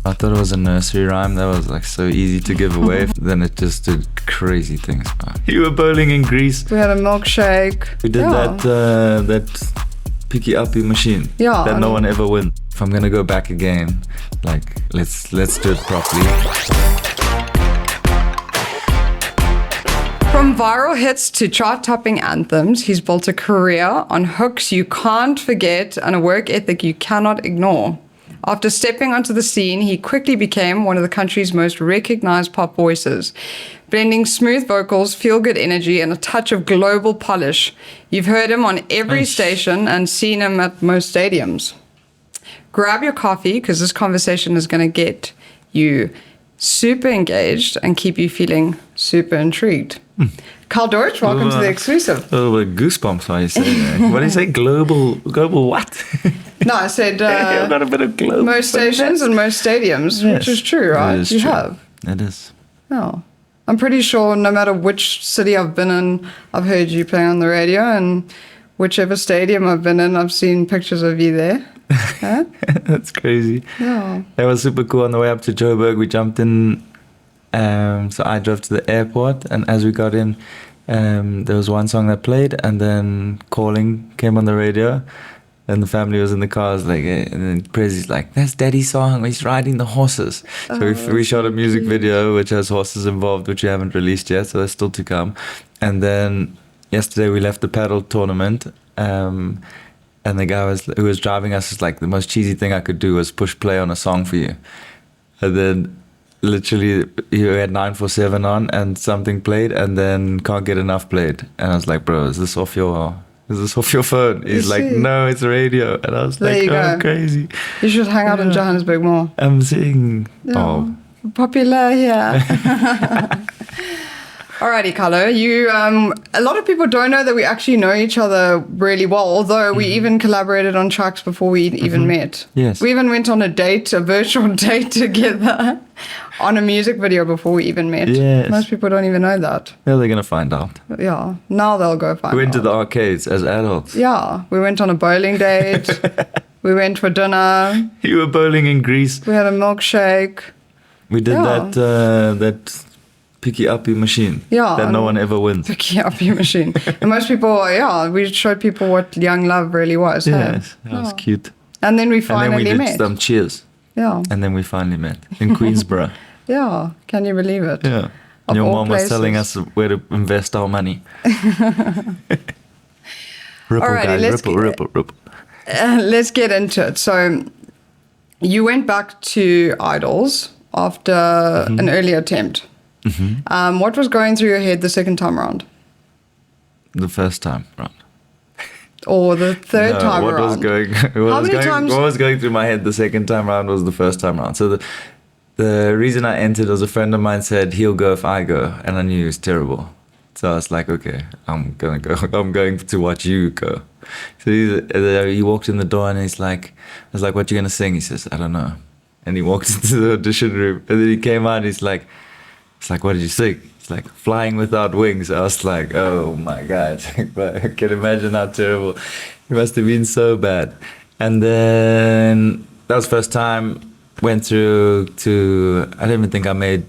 I thought it was a nursery rhyme that was like so easy to give away. Then it just did crazy things. You were bowling in Greece. We had a milkshake. We did that picky uppy machine. Yeah. That no one ever wins. If I'm gonna go back again, like let's do it properly. From viral hits to chart-topping anthems, he's built a career on hooks you can't forget and a work ethic you cannot ignore. After stepping onto the scene, he quickly became one of the country's most recognized pop voices, blending smooth vocals, feel-good energy, and a touch of global polish. You've heard him on every station and seen him at most stadiums. Grab your coffee, because this conversation is going to get you super engaged and keep you feeling super intrigued. Carl Deutsch, welcome to the exclusive. Oh, goosebumps, why you saying that? What do you say? Global what? No, I said I've got a bit of global. most stations and most stadiums, Yes, which is true, right? It is You true. have. It is. No. I'm pretty sure no matter which city I've been in, I've heard you playing on the radio, and whichever stadium I've been in, I've seen pictures of you there. Huh? That's crazy. Yeah. That was super cool. On the way up to Joburg, we jumped in. So I drove to the airport, and as we got in, there was one song that played, and then Calling came on the radio, and the family was in the car. I was like, and then Prezi's like, "That's Daddy's song. He's riding the horses." So we shot a music video which has horses involved, which we haven't released yet, so that's still to come. And then yesterday we left the paddle tournament. And the guy who was driving us was like, the most cheesy thing I could do was push play on a song for you. And then literally you had 947 on and something played, and then Can't Get Enough played. And I was like, bro, is this off your phone? He's like, no, it's radio. And I was There like, you oh, go. crazy. You should hang out in Johannesburg more. I'm seeing, Yeah. Popular here. Alrighty, Carlo. You, a lot of people don't know that we actually know each other really well, although we even collaborated on tracks before we even met. Yes. We even went on a date, a virtual date together on a music video before we even met. Yes. Most people don't even know that. Yeah, they're going to find out. But yeah. Now they'll go find We went to out. the arcades as adults. Yeah. We went on a bowling date. We went for dinner. You were bowling in Greece. We had a milkshake. We did Yeah. that picky uppy machine Yeah, that no and- one ever wins. Picky up your machine. And most people, we showed people what young love really was. Hey? Yes, that was Yeah. cute. And then we And then finally we did met. some cheers. Yeah. And then we finally met in Queensborough. Yeah. Can you believe it? Yeah. Of And your all mom was telling us places. where to invest our money. Ripple, Alrighty, guys. let's Ripple. Let's get into it. So you went back to Idols after an early attempt. What was going through your head the second time around? The first time round. Or the third No, time what around? was going? What was going through my head the second time round was the first time round. So the reason I entered was a friend of mine said he'll go if I go, and I knew he was terrible. So I was like, okay, I'm gonna go. I'm going to watch you go. So he walked in the door and he's like, I was like, what you gonna sing? He says, I don't know. And he walked into the audition room, and then he came out and it's like, what did you sing? It's like Flying Without Wings. I was like, oh my God. I can imagine how terrible. It must have been so bad. And then that was the first time, went through to, I don't even think I made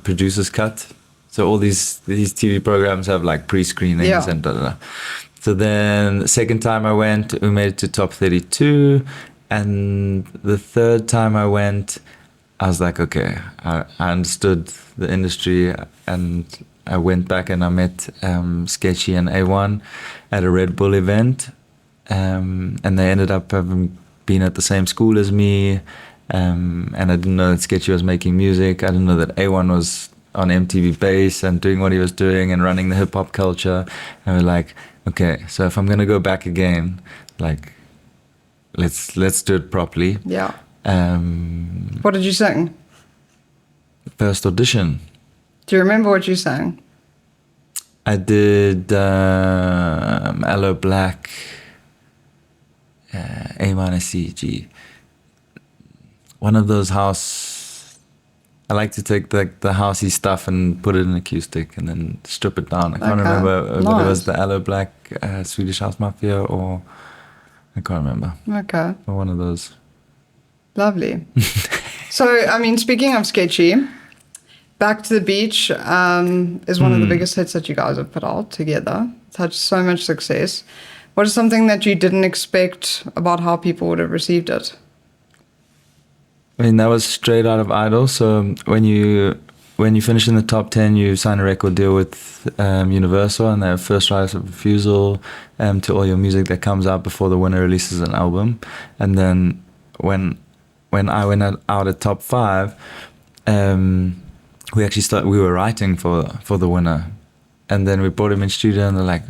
producer's cut. So all these TV programs have like pre-screenings Yeah. and da. So then the second time I went, we made it to top 32. And the third time I went, I was like, okay, I understood the industry, and I went back and I met Sketchy and A1 at a Red Bull event, and they ended up having been at the same school as me, and I didn't know that Sketchy was making music. I didn't know that A1 was on MTV Base and doing what he was doing and running the hip hop culture. And we're like, okay, so if I'm gonna go back again, like, let's do it properly. Yeah. What did you sing? First audition, Do you remember what you sang? I did Aloe Black, A minor C G. One of those house. I like to take the housey stuff and put it in acoustic and then strip it down. I can't Okay. remember whether it was Nice. the Aloe Black Swedish House Mafia or I can't remember. Okay. Or one of those. Lovely. So, I mean, speaking of sketchy, Back to the Beach is one of the biggest hits that you guys have put out together. It's had so much success. What is something that you didn't expect about how people would have received it? I mean, that was straight out of Idol. So when you finish in the top 10, you sign a record deal with Universal, and they have first right of refusal to all your music that comes out before the winner releases an album. And then when I went out at top 5, we were writing for the winner, and then we brought him in studio, and they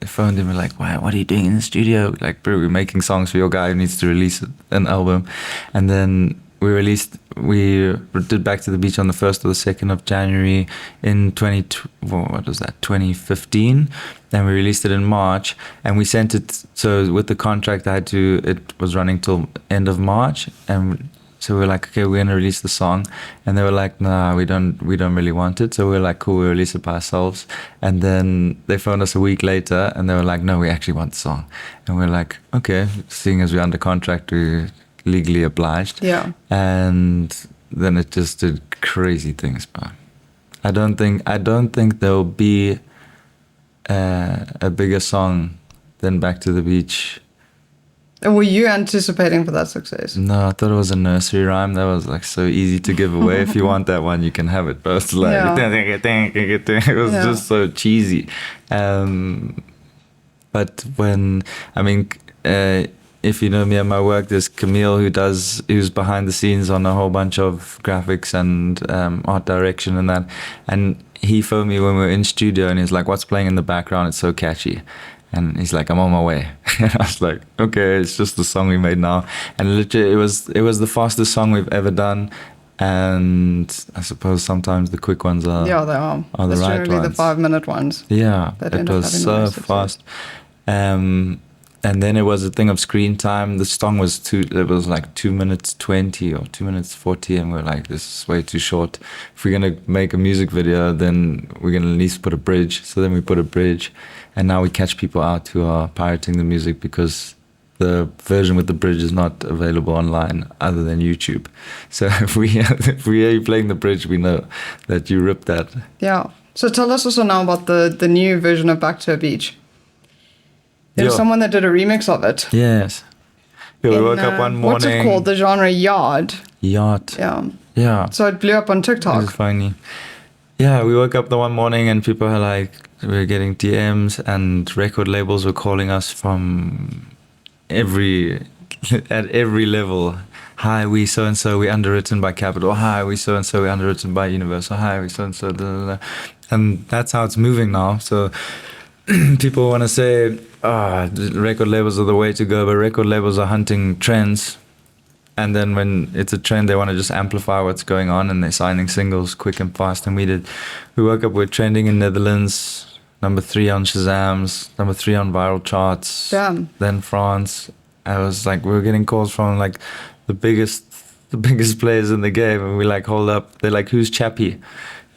phoned him and like, what are you doing in the studio? Like, bro, we're making songs for your guy who needs to release an album. And then we did Back to the Beach on the 1st or the 2nd of January in 2015. Then we released it in March, and we sent it. So with the contract, it was running till end of March, and so we were like, okay, we're gonna release the song, and they were like, nah, we don't really want it. So we were like, cool, we'll release it by ourselves. And then they phoned us a week later, and they were like, no, we actually want the song. And we're like, okay, seeing as we're under contract, we're legally obliged. Yeah. And then it just did crazy things, bro. I don't think there'll be a bigger song than Back to the Beach. Were you anticipating for that success? No, I thought it was a nursery rhyme that was like so easy to give away. If you want that one, you can have it. But it's like, it was just so cheesy. But if you know me and my work, there's Camille who's behind the scenes on a whole bunch of graphics and art direction and that. And he phoned me when we were in studio, and he's like, what's playing in the background? It's so catchy. And he's like, I'm on my way. And I was like, okay, it's just the song we made now. And literally, it was the fastest song we've ever done. And I suppose sometimes the quick ones are they are the right ones. Generally the 5-minute ones. Yeah, it was so fast. And then it was a thing of screen time. The song was 2 minutes 20 or 2 minutes 40, and we're like, this is way too short. If we're gonna make a music video, then we're gonna at least put a bridge. So then we put a bridge, and now we catch people out who are pirating the music because the version with the bridge is not available online other than YouTube. So if we hear you playing the bridge, we know that you ripped that. Yeah. So tell us also now about the new version of Back to the Beach. There's someone that did a remix of it. Yes. Yeah, we woke up one morning. What's it called? The genre Yard. Yacht. Yeah. Yeah. So it blew up on TikTok. It was funny. Yeah, we woke up the one morning and people were like, we were getting DMs, and record labels were calling us from at every level. Hi, we so-and-so, we underwritten by Capital. Hi, we so-and-so, we underwritten by Universal. Hi, we so-and-so, blah, blah, blah. And that's how it's moving now. So people want to say, record labels are the way to go, but record labels are hunting trends. And then when it's a trend, they want to just amplify what's going on, and they're signing singles quick and fast. And we woke up with trending in Netherlands, number 3 on Shazam's, number 3 on viral charts. Damn. Then France. I was like, we were getting calls from like the biggest players in the game, and we like, hold up. They're like, who's Chappie?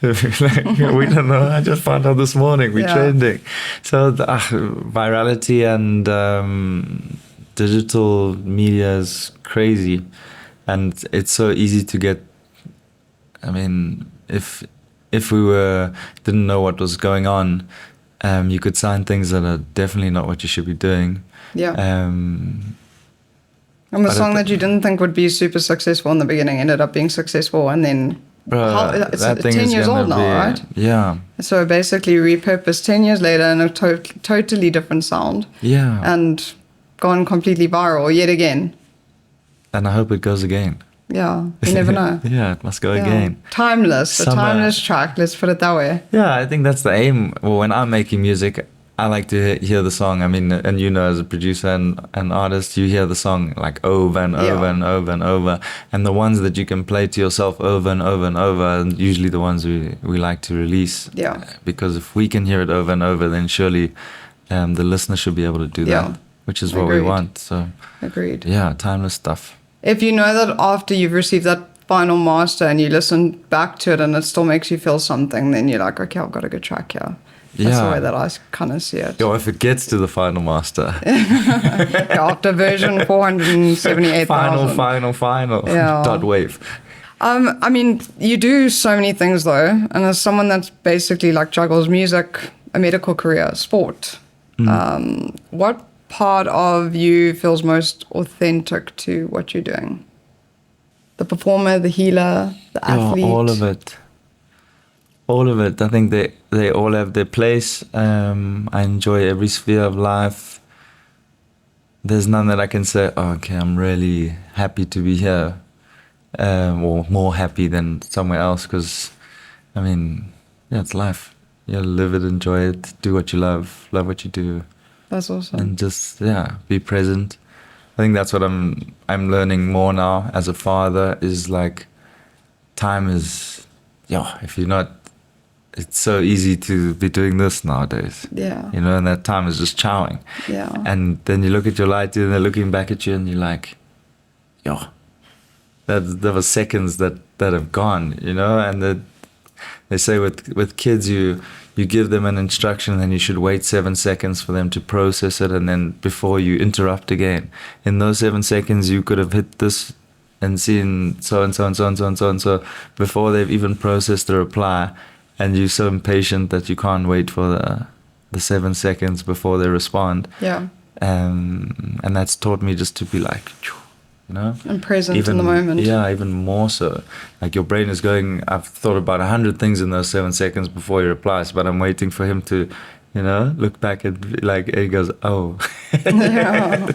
Like, we don't know. I just found out this morning. We're trending. So virality and digital media is crazy, and it's so easy to get. I mean, if we didn't know what was going on, you could sign things that are definitely not what you should be doing. Yeah. And the song that you didn't think would be super successful in the beginning ended up being successful, and then it's that thing 10 is years old now, right? Yeah. So basically repurposed 10 years later in a totally different sound. Yeah. And gone completely viral yet again. And I hope it goes again. Yeah, you never know. Yeah, it must go again. Timeless, a timeless track, let's put it that way. Yeah, I think that's the aim. Well, when I'm making music, I like to hear the song. I mean, and you know, as a producer and artist, you hear the song like over and over and over and over. And the ones that you can play to yourself over and over and over are usually the ones we like to release. Yeah. Because if we can hear it over and over, then surely the listener should be able to do that, which is what we want. So, agreed. Yeah, timeless stuff. If you know that after you've received that final master and you listen back to it and it still makes you feel something, then you're like, okay, I've got a good track here. That's the way that I kind of see it. Or if it gets to the final master. After version 478,000. Final. Yeah. Dot wave. I mean, you do so many things though, and as someone that's basically like juggles music, a medical career, sport, what part of you feels most authentic to what you're doing? The performer, the healer, the athlete? All of it. All of it. I think they all have their place. I enjoy every sphere of life. There's none that I can say, oh, okay, I'm really happy to be here. Or more happy than somewhere else, because I mean, yeah, it's life. You live it, enjoy it, do what you love what you do. That's awesome. And just be present. I think that's what I'm learning more now as a father, is like time is if you're not, it's so easy to be doing this nowadays. Yeah. You know, and that time is just chowing. Yeah. And then you look at your light and they're looking back at you and you're like, there were seconds that have gone, you know. And they say with kids, you give them an instruction and you should wait 7 seconds for them to process it, and then before you interrupt again. In those 7 seconds, you could have hit this and seen so and so and so and so and so and so before they've even processed the reply, and you're so impatient that you can't wait for the 7 seconds before they respond. Yeah. And that's taught me just to be like, you know, and present in the moment. Yeah, even more so. Like your brain is going, I've thought about 100 things in those 7 seconds before he replies, but I'm waiting for him to, you know, look back and like, he goes, oh. Yeah.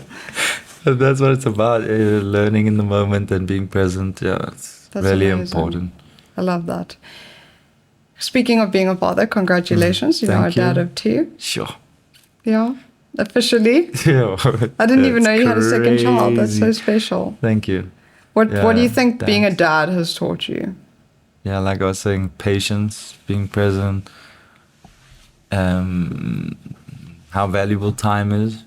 That's what it's about, learning in the moment and being present. Yeah, that's really amazing. important. I love that. Speaking of being a father, congratulations. You're now a dad of 2. Sure. Yeah. Officially. Yeah. I didn't even know you had a second child. That's so special. Thank you. What do you think being a dad has taught you? Yeah, like I was saying, patience, being present, how valuable time is.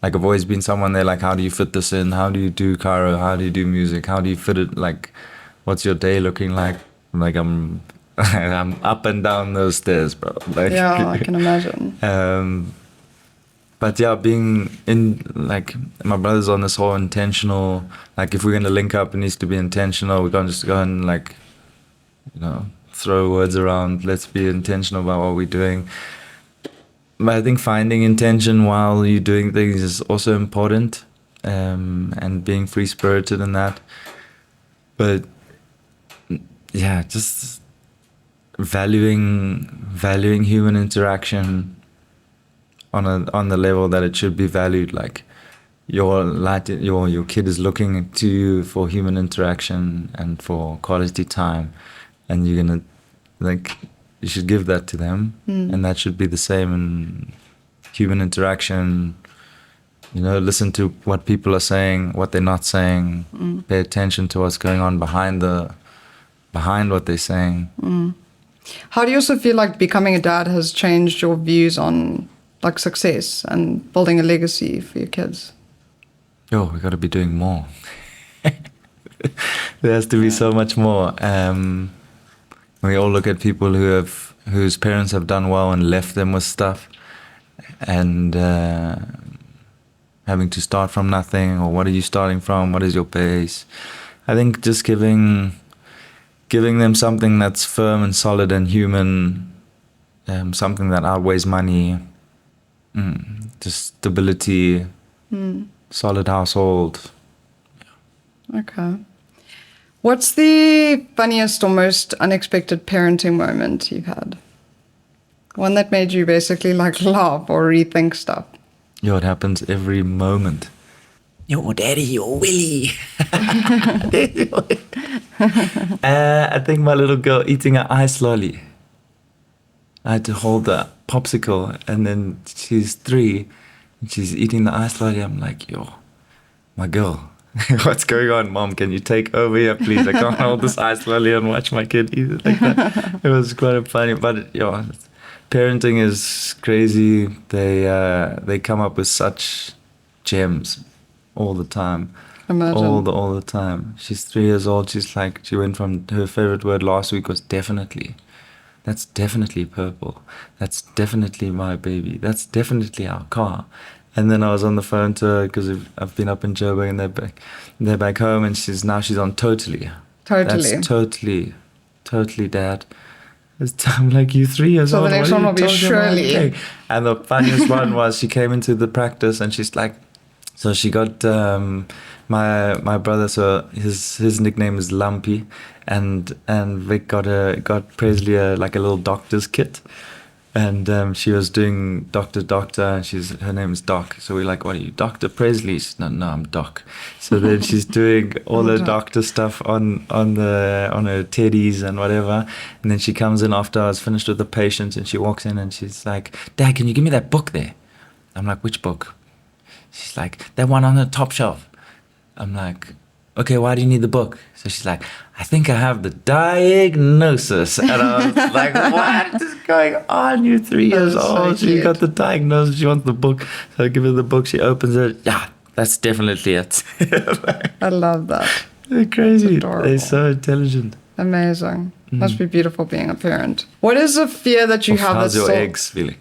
Like I've always been someone there, like, how do you fit this in? How do you do chiro? How do you do music? How do you fit it? Like, what's your day looking like? Like I'm up and down those stairs, bro. Like, yeah, I can imagine. But yeah, being in, like, my brother's on this whole intentional, like, if we're going to link up, it needs to be intentional. We can't just go and, like, you know, throw words around. Let's be intentional about what we're doing. But I think finding intention while you're doing things is also important, and being free-spirited in that. But yeah, just valuing human interaction on the level that it should be valued. Like your kid is looking to you for human interaction and for quality time, and you're gonna, like, you should give that to them, and that should be the same in human interaction. You know, listen to what people are saying, what they're not saying. Pay attention to what's going on behind what they're saying. How do you also feel like becoming a dad has changed your views on, like, success and building a legacy for your kids? We got to be doing more. There has to be so much more. We all look at people whose parents have done well and left them with stuff, and having to start from nothing, or what are you starting from? What is your base? I think just giving them something that's firm and solid and human, something that outweighs money, just stability, solid household. Okay. What's the funniest or most unexpected parenting moment you've had? One that made you basically, like, laugh or rethink stuff? It happens every moment. Yo, daddy, you're Willy. I think my little girl eating an ice lolly. I had to hold the popsicle, and then she's 3, and she's eating the ice lolly. I'm like, yo, my girl, what's going on, Mom? Can you take over here, please? I can't hold this ice lolly and watch my kid eat it like that. It was quite funny, but parenting is crazy. They come up with such gems all the time. Imagine. All the time. She's 3 years old. She went from, her favorite word last week was definitely. That's definitely purple. That's definitely my baby. That's definitely our car. And then I was on the phone to her because I've been up in Joburg, and they're back home, and she's on totally. Totally. That's totally dad. I'm like, you 3 years So old. the next what one are will you be talking about? Shirley. Okay. And the funniest one was she came into the practice and she's like, so she got my brother. So his nickname is Lumpy, and Vic got Presley like a little doctor's kit. And she was doing doctor, and her name is Doc. So we're like, what are you, Dr. Presley? She's, no, I'm Doc. So then she's doing all the doctor stuff on her teddies and whatever. And then she comes in after I was finished with the patient, and she walks in and she's like, Dad, can you give me that book there? I'm like, which book? She's like, that one on the top shelf. I'm like, okay, why do you need the book? So she's like, I think I have the diagnosis. And I was like, what is going on? You're 3 years old. So you got the diagnosis. She wants the book. So I give her the book. She opens it. Yeah, that's definitely it. I love that. They're crazy. They're so intelligent. Amazing. Must be beautiful being a parent. What is a fear that you have how's that's your still... eggs feeling?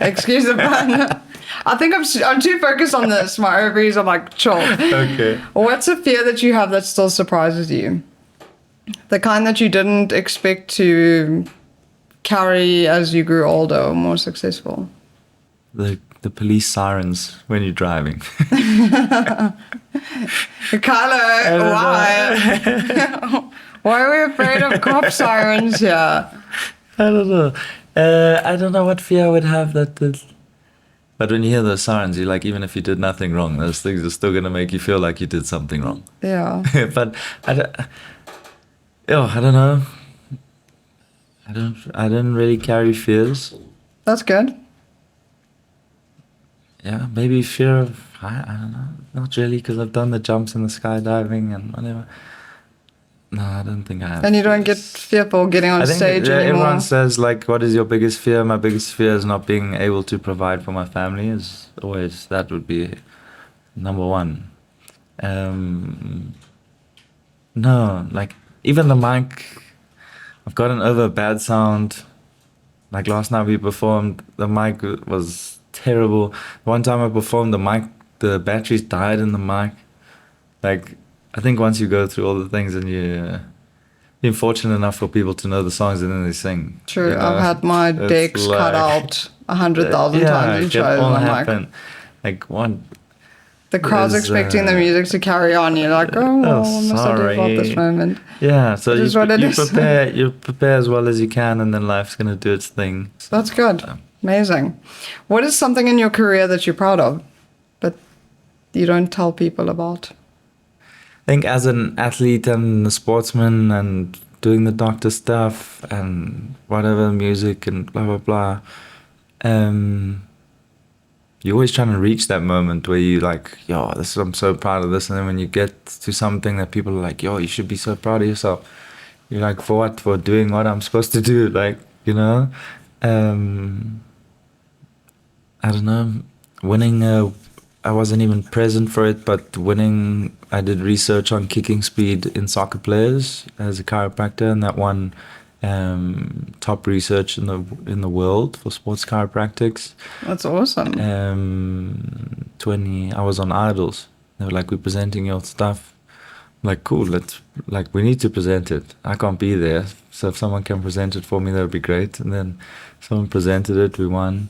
Excuse the pun. I think I'm too focused on this. My ovaries are like chill. Okay. What's a fear that you have that still surprises you? The kind that you didn't expect to carry as you grew older or more successful? The police sirens when you're driving. Carlo, why? Why are we afraid of cop sirens here? I don't know. I don't know what fear I would have that. But when you hear those sirens, you're like, even if you did nothing wrong, those things are still going to make you feel like you did something wrong. Yeah. But I don't know. I don't really carry fears. That's good. Yeah, maybe fear of, I don't know. Not really, because I've done the jumps and the skydiving and whatever. No, I don't think I have. And you don't get fearful getting on stage anymore? Everyone says, like, what is your biggest fear? My biggest fear is not being able to provide for my family. Is always, that would be number one. No, like, even the mic, I've gotten over a bad sound. Like last night we performed, the mic was terrible. One time I performed, the batteries died in the mic. Like, I think once you go through all the things and you're fortunate enough for people to know the songs and then they sing. True, you know? I've had my decks cut out 100,000 times in shows. All I'm happen. Like one. The crowd's expecting the music to carry on. You're like, oh, well, what must I do about this moment? Yeah, so you prepare as well as you can, and then life's gonna do its thing. So, that's good. Amazing. What is something in your career that you're proud of, but you don't tell people about? I think as an athlete and a sportsman and doing the doctor stuff and whatever, music and blah, blah, blah, you're always trying to reach that moment where you like, yo, I'm so proud of this. And then when you get to something that people are like, yo, you should be so proud of yourself. You're like, for what? For doing what I'm supposed to do. Like, you know, I don't know, winning I wasn't even present for it, but winning, I did research on kicking speed in soccer players as a chiropractor, and that won top research in the world for sports chiropractics. That's awesome. I was on Idols. They were like, we're presenting your stuff. I'm like, cool, we need to present it. I can't be there, so if someone can present it for me, that would be great. And then someone presented it, we won.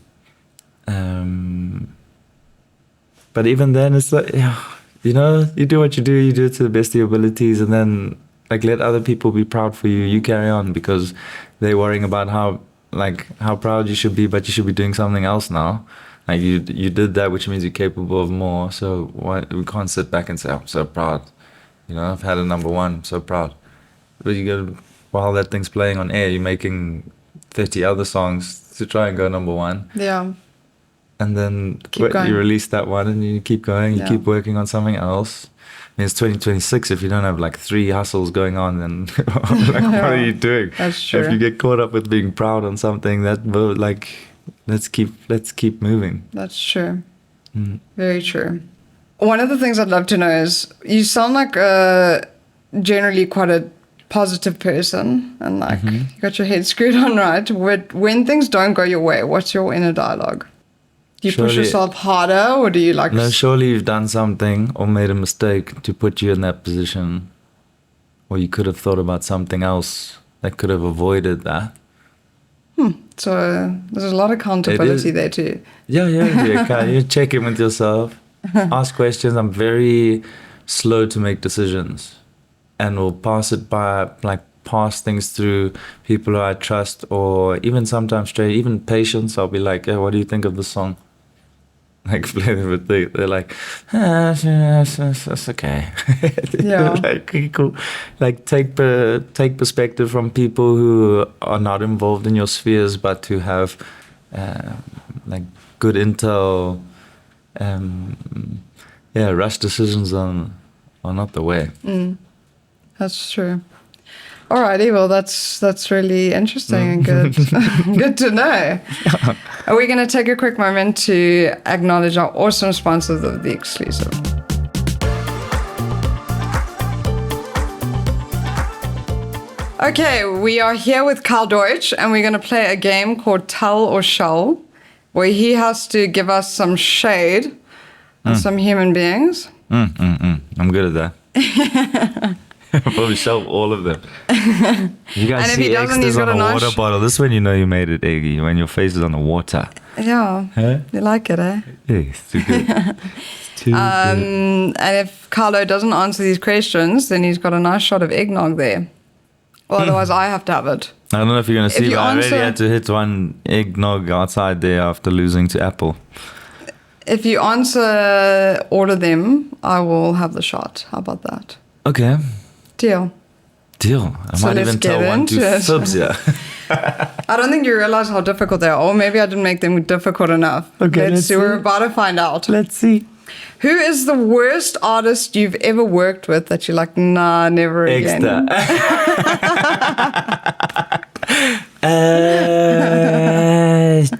But even then, it's like, you know, you do what you do it to the best of your abilities, and then like let other people be proud for you. You carry on because they're worrying about how proud you should be, but you should be doing something else now. Like you did that, which means you're capable of more. So we can't sit back and say, I'm so proud. You know, I've had a number one, I'm so proud. But while that thing's playing on air, you're making 30 other songs to try and go number one. Yeah. And then you release that one and you keep going, you keep working on something else. I mean, it's 2026. If you don't have like 3 hustles going on, then like, what are you doing? That's true. If you get caught up with being proud on something, let's keep moving. That's true. Very true. One of the things I'd love to know is you sound like generally quite a positive person and like you got your head screwed on right. When things don't go your way, what's your inner dialogue? Do you push yourself harder, or do you like... No, surely you've done something or made a mistake to put you in that position. or you could have thought about something else that could have avoided that. So there's a lot of accountability there too. Yeah. You check in with yourself, ask questions. I'm very slow to make decisions, and will pass things through people who I trust, or even sometimes even patients. I'll be like, hey, what do you think of the song? Like, play them with they're like, that's okay. Yeah. Like, cool. Like, take perspective from people who are not involved in your spheres, but who have like good intel. Rush decisions are not the way. That's true. Alrighty, well, that's really interesting and good. Good to know. Are we going to take a quick moment to acknowledge our awesome sponsors of The Exclusive? Okay, we are here with Carl Deutsch, and we're going to play a game called Tell or Shell, where he has to give us some shade on some human beings. I'm good at that. Probably shelf all of them. You guys see X's on a water bottle. This is when you know you made it, Eggy, when your face is on the water. Yeah. Huh? You like it, eh? Yeah, it's too good. It's too good. And if Carlo doesn't answer these questions, then he's got a nice shot of eggnog there. Well, otherwise I have to have it. I don't know if you're going to see, but I already had to hit one eggnog outside there after losing to Apple. If you answer all of them, I will have the shot. How about that? Okay. Deal. I might even tell one, two subs, yeah. I don't think you realize how difficult they are. Or maybe I didn't make them difficult enough. Okay, let's see. We're about to find out. Let's see. Who is the worst artist you've ever worked with that you're like, nah, never again?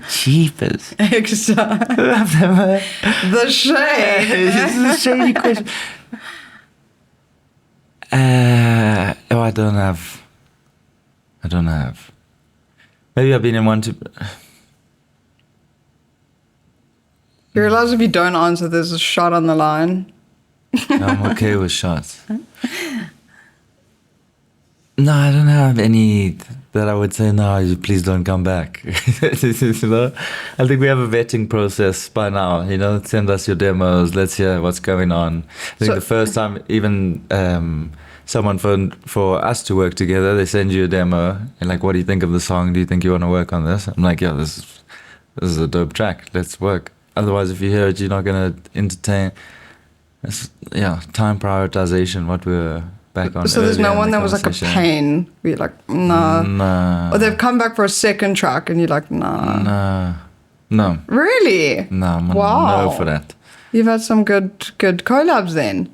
Cheapers. Extra. The shade. This is a shady question. I don't have. Maybe I've been in one too. You realize if you don't answer, there's a shot on the line. I'm okay with shots. No, I don't have any that I would say, no, please don't come back. You know? I think we have a vetting process by now. You know, send us your demos. Let's hear what's going on. I think the first time even someone phoned for us to work together, they send you a demo and like, what do you think of the song? Do you think you want to work on this? I'm like, yeah, this is a dope track. Let's work. Otherwise, if you hear it, you're not going to entertain. Time prioritization, what we're back on. So there's no one that was like a pain. Where you're like, nah. Nah. Or they've come back for a second track and you're like, nah. No. Really? No, wow. No for that. You've had some good collabs then.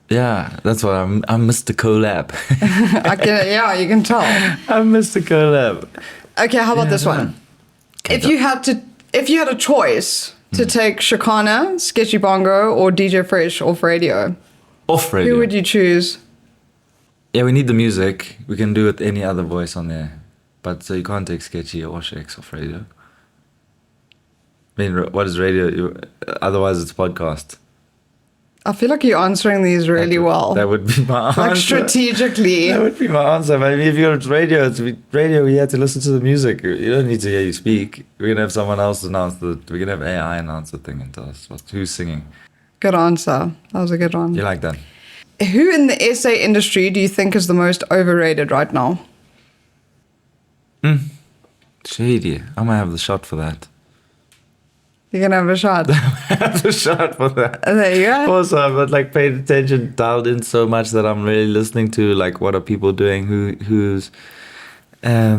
Yeah, that's what I'm Mr. Collab. You can tell. I'm Mr. Collab. Okay, how about this one? If you had a choice to take Shakana, Sketchy Bongo, or DJ Fresh off radio. Off radio? Who would you choose? Yeah, we need the music. We can do it with any other voice on there. But so you can't take Sketchy or Shakes off radio. I mean, what is radio? Otherwise, it's podcast. I feel like you're answering these really well. That would be my answer. Like strategically. That would be my answer. I mean, if you're at radio, you have to listen to the music. You don't need to hear you speak. We're going to have someone else announce we're going to have AI announce the thing and tell us who's singing. Good answer. That was a good one. You like that? Who in the essay industry do you think is the most overrated right now? Shady. I might have the shot for that. You're going to have a shot. I have the shot for that. There you go. Also, I've not like paid attention, dialed in so much that I'm really listening to like what are people doing, who's I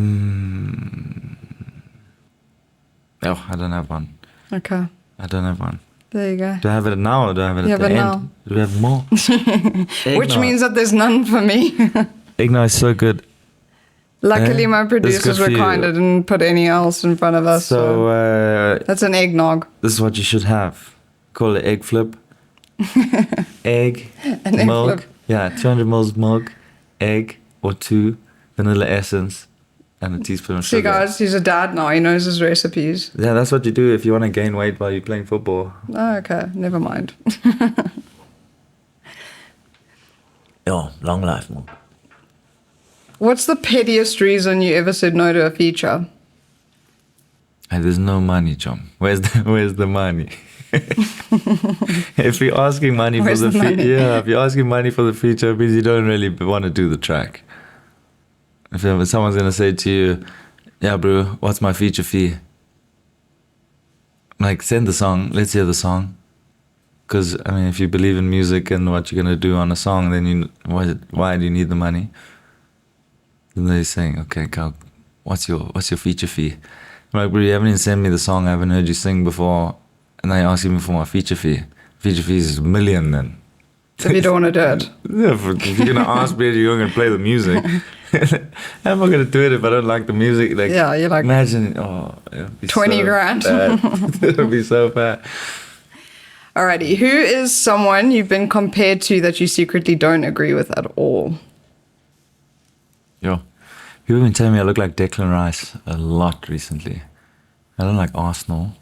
don't have one. Okay. I don't have one. There you go. Do I have it now or do I have it at the end? Now. Do we have more? Which means that there's none for me. Eggnog is so good. Luckily, my producers were kind and didn't put any else in front of us. So that's an eggnog. This is what you should have. Call it egg flip. Egg, an milk. Egg flip. Yeah, 200 ml milk, egg or 2, vanilla essence, and a teaspoon of sugar. See, guys, he's a dad now. He knows his recipes. Yeah, that's what you do if you want to gain weight while you're playing football. Oh, okay. Never mind. Long life, man. What's the pettiest reason you ever said no to a feature? Hey, there's no money, John. Where's the money? If you're asking money Where's for the the money? if you're asking money for the feature, it means you don't really want to do the track. If someone's gonna say to you, "Yeah, bro, what's my feature fee?" Like, send the song. Let's hear the song. Because I mean, if you believe in music and what you're gonna do on a song, then why do you need the money? Then they're saying, "Okay, Cal, what's your feature fee?" I'm like, bro, you haven't even sent me the song. I haven't heard you sing before, and now you're asking me for my feature fee. Feature fee is $1 million then. If you don't want to do it. Yeah, if you're gonna ask me, you're gonna play the music. I'm not gonna do it if I don't like the music. Like, Yeah, you're like, imagine, oh, it'd be 20 so grand. bad. It'll be so bad. Alrighty, who is someone you've been compared to that you secretly don't agree with at all? Yo, people have been telling me I look like Declan Rice a lot recently. I don't like Arsenal.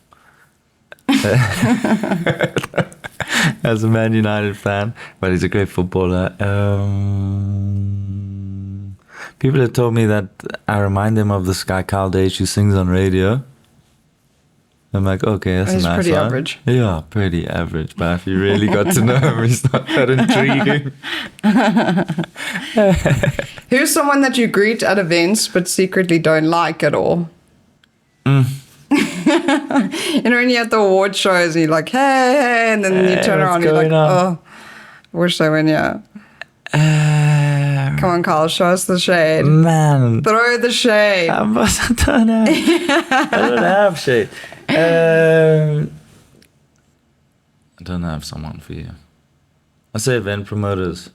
As a Man United fan, but he's a great footballer. People have told me that I remind them of this guy Carl Deutsch who sings on radio. I'm like, okay, that's He's a nice pretty one. average. Yeah, pretty average. But if you really got to know him, he's not that intriguing. Who's someone that you greet at events but secretly don't like at all? You know, when you're at the award shows and you're like, hey, and then you turn what's around and you're like, going on? oh, wish I went, yeah. Come on, Carl, show us the shade. Man, Throw the shade. I don't have shade. I don't have someone for you. I say event promoters.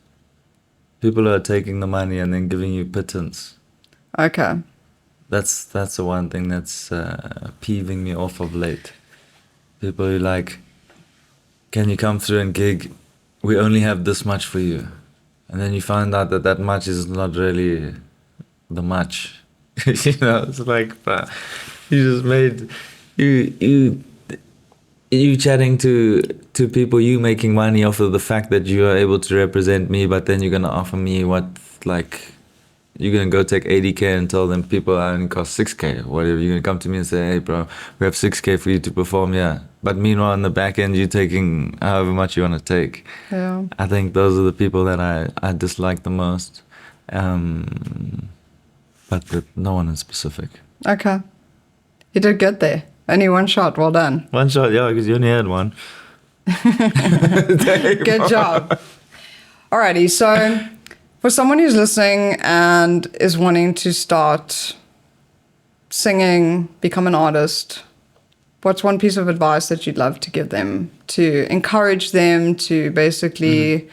People who are taking the money and then giving you pittance. Okay. That's the one thing that's peeving me off of late. People who like, can you come through and gig? We only have this much for you. And then you find out that much is not really the much. You know, it's like, you just made, you chatting to people, you making money off of the fact that you are able to represent me, but then you're going to offer me what, like, you're going to go take 80K and tell them people I only cost 6K or whatever. You're going to come to me and say, hey, bro, we have 6K for you to perform, yeah. But meanwhile, on the back end, you're taking however much you want to take. Yeah. I think those are the people that I dislike the most. But no one in specific. Okay. You did good there. Only one shot. Well done. One shot, yeah, because you only had one. Good job. Alrighty, so for someone who's listening and is wanting to start singing, become an artist, what's one piece of advice that you'd love to give them to encourage them to basically,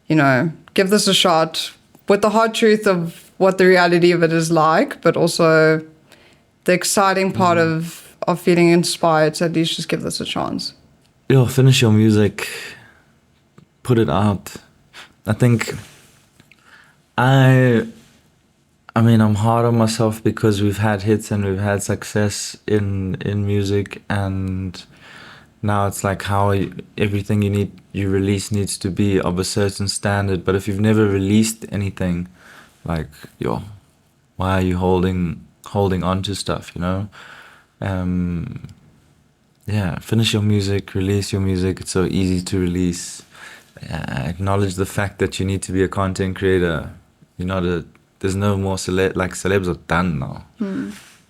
you know, give this a shot with the hard truth of what the reality of it is like, but also the exciting part of feeling inspired to at least just give this a chance? Yo, finish your music, put it out. I think I mean, I'm hard on myself because we've had hits and we've had success in music, and now it's like how everything you release needs to be of a certain standard. But if you've never released anything, like, yo, why are you holding on to stuff, you know? Yeah, finish your music, release your music. It's so easy to release. Acknowledge the fact that you need to be a content creator. You're not there's no more celebs are done now.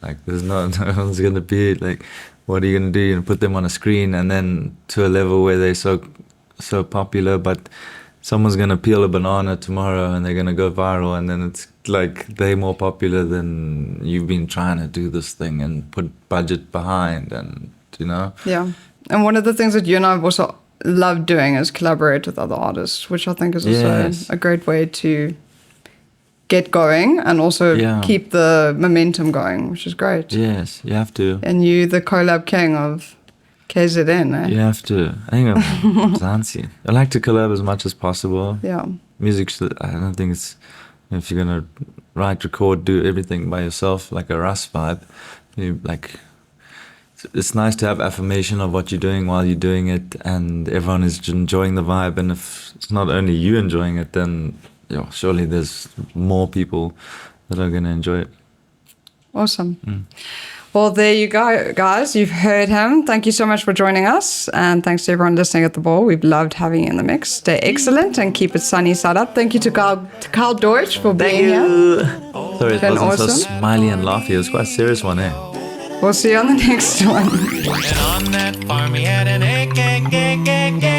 Like, there's no one's gonna be like, what are you gonna do? You're gonna put them on a screen and then to a level where they're so popular, but someone's gonna peel a banana tomorrow and they're gonna go viral, and then it's like they're more popular than you've been trying to do this thing and put budget behind, and you know. Yeah. And one of the things that you and I have also loved doing is collaborate with other artists, which I think is also Yes. a great way to get going and also keep the momentum going, which is great. Yes, you have to. And you, the collab king of KZN, eh? You have to. I think I'm Zanzi. I like to collab as much as possible. Yeah. Music, I don't think it's, if you're gonna write, record, do everything by yourself, like a Russ vibe, it's nice to have affirmation of what you're doing while you're doing it, and everyone is enjoying the vibe. And if it's not only you enjoying it, then surely there's more people that are going to enjoy it. Awesome. Well, there you go, guys. You've heard him. Thank you so much for joining us. And thanks to everyone listening at the ball. We've loved having you in the mix. Stay excellent and keep it sunny side up. Thank you to Carl Deutsch for being here. Sorry, it Been wasn't so awesome. smiley and laughy. It was quite a serious one, eh? We'll see you on the next one. And on that farm he had an egg, egg, egg, egg, egg.